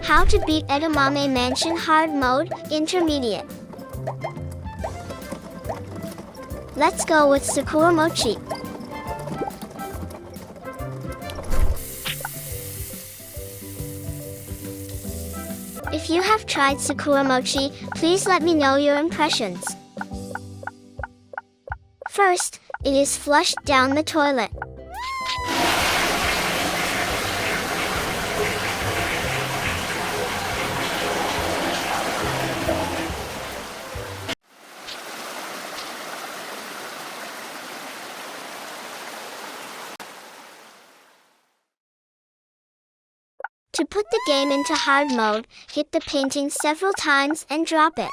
How to beat Edamame Mansion Hard Mode, Intermediate. Let's go with Sakura Mochi. If you have tried Sakura Mochi, please let me know your impressions. First, it is flushed down the toilet. To put the game into hard mode, hit the painting several times and drop it.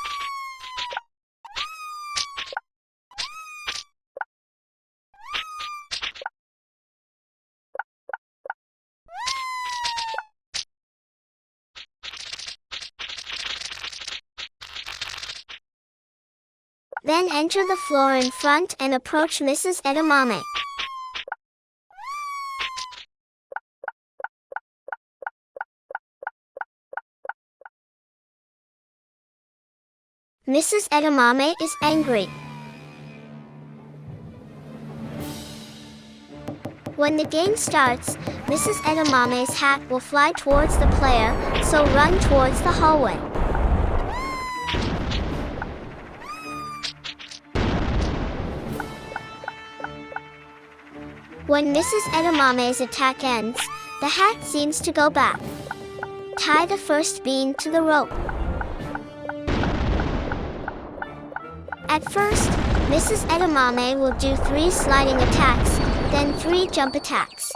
Then enter the floor in front and approach Mrs. Edamame. Mrs. Edamame is angry. When the game starts, Mrs. Edamame's hat will fly towards the player, so run towards the hallway. When Mrs. Edamame's attack ends, the hat seems to go back. Tie the first bean to the rope. At first, Mrs. Edamame will do 3 sliding attacks, then 3 jump attacks.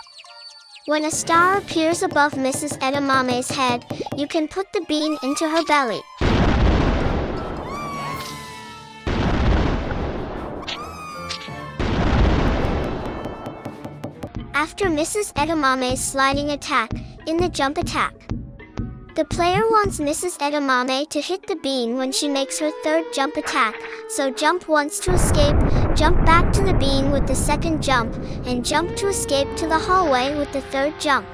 When a star appears above Mrs. Edamame's head, you can put the bean into her belly. After Mrs. Edamame's sliding attack, in the jump attack. The player wants Mrs. Edamame to hit the bean when she makes her 3rd jump attack, so jump once to escape, jump back to the bean with the 2nd jump, and jump to escape to the hallway with the 3rd jump.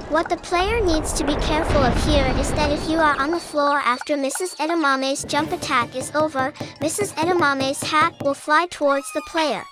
What the player needs to be careful of here is that if you are on the floor after Mrs. Edamame's jump attack is over, Mrs. Edamame's hat will fly towards the player.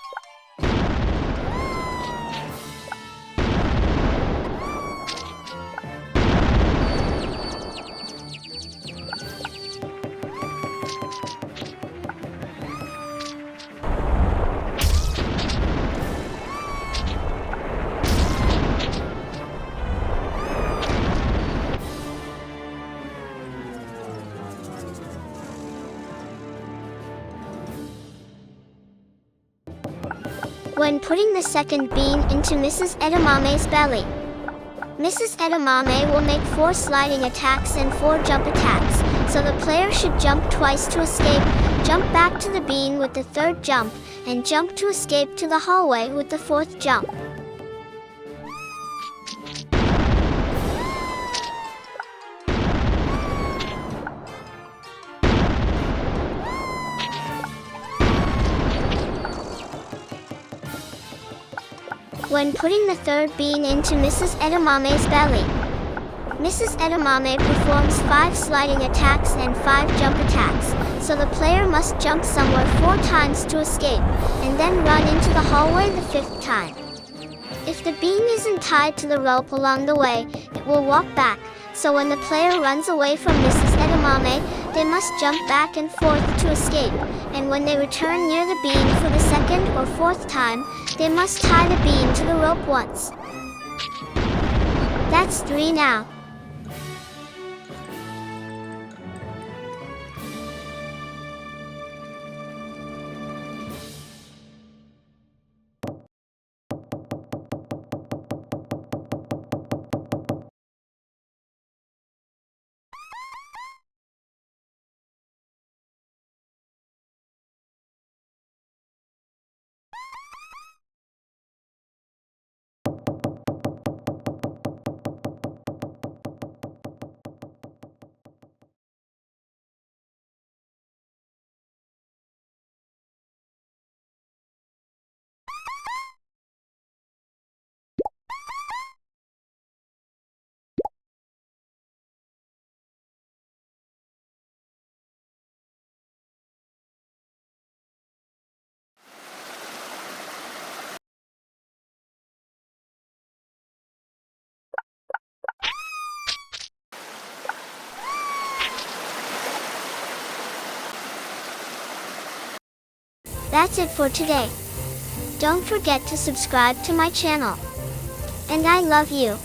When putting the 2nd bean into Mrs. Edamame's belly, Mrs. Edamame will make 4 sliding attacks and 4 jump attacks, so the player should jump twice to escape, jump back to the bean with the 3rd jump, and jump to escape to the hallway with the 4th jump. When putting the 3rd bean into Mrs. Edamame's belly, Mrs. Edamame performs 5 sliding attacks and 5 jump attacks, so the player must jump somewhere 4 times to escape, and then run into the hallway the 5th time. If the bean isn't tied to the rope along the way, it will walk back, so when the player runs away from Mrs. Edamame, they must jump back and forth to escape, and when they return near the bean for the 2nd or 4th time, they must tie the bean to the rope once. That's 3 now. That's it for today. Don't forget to subscribe to my channel. And I love you.